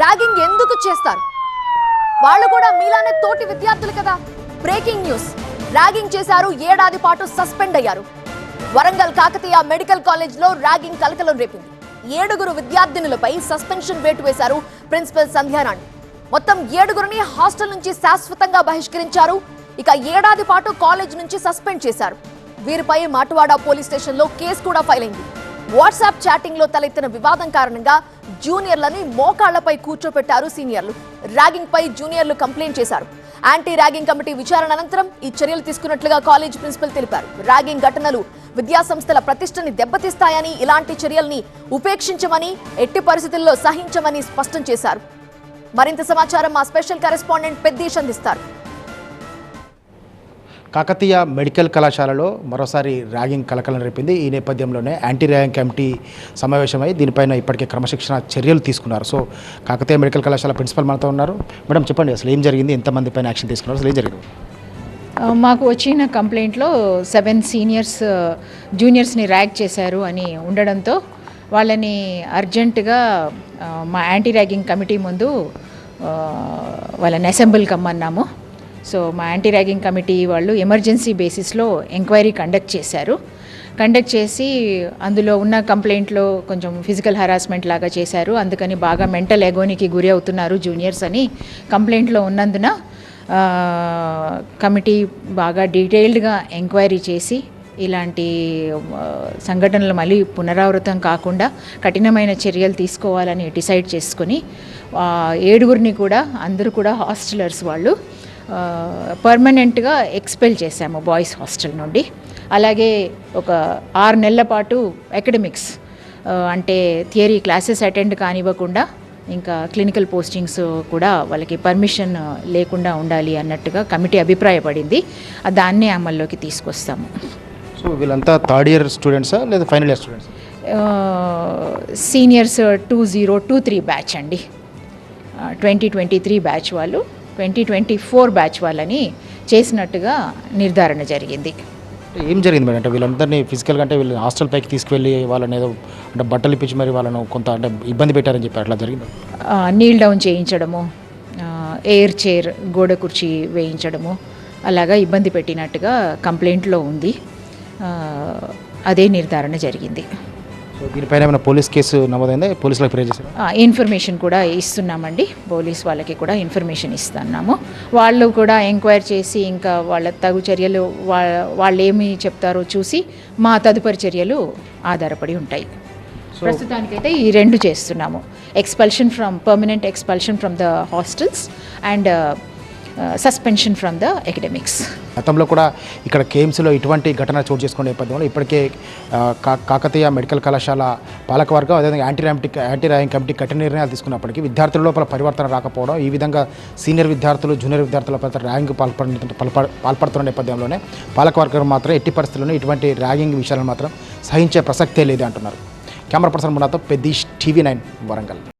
Ragging ఎందుకు చేస్తారు? వాళ్ళు కూడా మీలానే తోటి విద్యార్థులు కదా. బ్రేకింగ్ న్యూస్, ర్యాగింగ్ చేశారు, ఏడాది పాటు సస్పెండ్ అయ్యారు. వరంగల్ కాకతీయ మెడికల్ కాలేజ్ లో ర్యాగింగ్ కలకలం రేపింది. 7 విద్యార్థినులపై సస్పెన్షన్ వేటు వేశారు ప్రిన్సిపల్ సంధ్యారాణి. మొత్తం 7 హాస్టల్ నుంచి శాశ్వతంగా బహిష్కరించారు. ఇక ఏడాది పాటు కాలేజ్ నుంచి సస్పెండ్ చేశారు. వీరిపై మాటవాడ పోలీస్ స్టేషన్ లో కేసు కూడా ఫైల్ అయింది. వాట్సాప్ చాటింగ్ లో తలెత్తిన వివాదం కారణంగా జూనియర్లని మోకాళ్లపై కూర్చోపెట్టారు సీనియర్లు. ర్యాగింగ్ పై జూనియర్లు కంప్లైంట్ చేశారు. యాంటీ ర్యాగింగ్ కమిటీ విచారణ అనంతరం ఈ చర్యలు తీసుకున్నట్లుగా కాలేజ్ ప్రిన్సిపల్ తెలిపారు. ర్యాగింగ్ ఘటనలు విద్యాసంస్థల ప్రతిష్టని దెబ్బతీస్తాయని, ఇలాంటి చర్యల్ని ఉపేక్షించమని, ఎట్టి పరిస్థితుల్లో సహించమని స్పష్టం చేశారు. మరింత సమాచారం మా స్పెషల్ కరెస్పాండెంట్ పెద్దీష్ అందిస్తారు. కాకతీయ మెడికల్ కళాశాలలో మరోసారి ర్యాగింగ్ కలకలం రేపింది. ఈ నేపథ్యంలోనే యాంటీ ర్యాగింగ్ కమిటీ సమావేశమై దీనిపైన ఇప్పటికే క్రమశిక్షణ చర్యలు తీసుకున్నారు. సో కాకతీయ మెడికల్ కళాశాల ప్రిన్సిపల్ మనతో ఉన్నారు. మేడం చెప్పండి, అసలు ఏం జరిగింది, ఎంతమంది పైన యాక్షన్ తీసుకున్నారు, అసలు ఏం జరిగింది? మాకు వచ్చిన కంప్లైంట్లో 7 సీనియర్స్ జూనియర్స్ని ర్యాగ్ చేశారు అని ఉండడంతో వాళ్ళని అర్జెంటుగా మా యాంటీ ర్యాగింగ్ కమిటీ ముందు వాళ్ళని అసెంబ్లీ కమ్మన్నాము. సో మా యాంటీ ర్యాగింగ్ కమిటీ వాళ్ళు ఎమర్జెన్సీ బేసిస్లో ఎంక్వైరీ కండక్ట్ చేసి అందులో ఉన్న కంప్లైంట్లో కొంచెం ఫిజికల్ హరాస్మెంట్ లాగా చేశారు. అందుకని బాగా మెంటల్ ఎగోనికి గురి అవుతున్నారు జూనియర్స్ అని కంప్లైంట్లో ఉన్నందున కమిటీ బాగా డీటెయిల్డ్గా ఎంక్వైరీ చేసి ఇలాంటి సంఘటనలు మళ్ళీ పునరావృతం కాకుండా కఠినమైన చర్యలు తీసుకోవాలని డిసైడ్ చేసుకొని 7 కూడా అందరూ కూడా హాస్టలర్స్ వాళ్ళు పర్మనెంట్గా ఎక్స్పెల్ చేశాము బాయ్స్ హాస్టల్ నుండి. అలాగే ఒక 6 నెలల పాటు అకాడమిక్స్ అంటే థియరీ క్లాసెస్ అటెండ్ కానివ్వకుండా ఇంకా క్లినికల్ పోస్టింగ్స్ కూడా వాళ్ళకి పర్మిషన్ లేకుండా ఉండాలి అన్నట్టుగా కమిటీ అభిప్రాయపడింది. దాన్నే అమల్లోకి తీసుకొస్తాము. సో వీళ్ళంతా థర్డ్ ఇయర్ స్టూడెంట్సా లేదా final year students? Seniors 2023 batch అండి. 2023 బ్యాచ్ వాళ్ళు 2024 బ్యాచ్ వాళ్ళని చేసినట్టుగా నిర్ధారణ జరిగింది. ఏం జరిగింది మేడం? అంటే వీళ్ళందరినీ ఫిజికల్గా అంటే వీళ్ళు హాస్టల్ పైకి తీసుకువెళ్ళి వాళ్ళని ఏదో అంటే బట్టలు ఇప్పించి మరి వాళ్ళను కొంత అంటే ఇబ్బంది పెట్టారని చెప్పి అట్లా జరిగింది. నీల్ డౌన్ చేయించడము, ఎయిర్ చైర్ గోడ కుర్చీ వేయించడము అలాగా ఇబ్బంది పెట్టినట్టుగా కంప్లైంట్లో ఉంది. అదే నిర్ధారణ జరిగింది. సో దీనిపైన ఏమైనా పోలీస్ కేసు నమోదైందా? పోలీసులకు ఫిర్యాదు చేశారు? ఇన్ఫర్మేషన్ కూడా ఇస్తున్నామండి. పోలీస్ వాళ్ళకి కూడా ఇన్ఫర్మేషన్ ఇస్తున్నాము. వాళ్ళు కూడా ఎంక్వైరీ చేసి ఇంకా వాళ్ళ తగు చర్యలు వాళ్ళు ఏమి చెప్తారో చూసి మా తదుపరి చర్యలు ఆధారపడి ఉంటాయి. ప్రస్తుతానికైతే ఈ 2 చేస్తున్నాము. Permanent expulsion from the hostels and suspension from the academics. గతంలో కూడా ఇక్కడ కేఎంసీలో ఇటువంటి ఘటన చోటు చేసుకునే నేపథ్యంలో ఇప్పటికే కాకతీయ మెడికల్ కళాశాల పాలకవర్గం అదేవిధంగా యాంటీ ర్యాగింగ్ కమిటీ కఠిన నిర్ణయాలు తీసుకున్నప్పటికీ విద్యార్థుల లోపల పరివర్తన రాకపోవడం, ఈ విధంగా సీనియర్ విద్యార్థులు జూనియర్ విద్యార్థుల ర్యాగింగ్ పాల్పడుతున్న నేపథ్యంలోనే పాలకవర్గం మాత్రం ఎట్టి పరిస్థితుల్లోనే ఇటువంటి ర్యాగింగ్ విషయాలను మాత్రం సహించే ప్రసక్తే లేదు అంటున్నారు. కెమెరా పర్సన్ మునాతో పెద్దీష్, TV9 వరంగల్.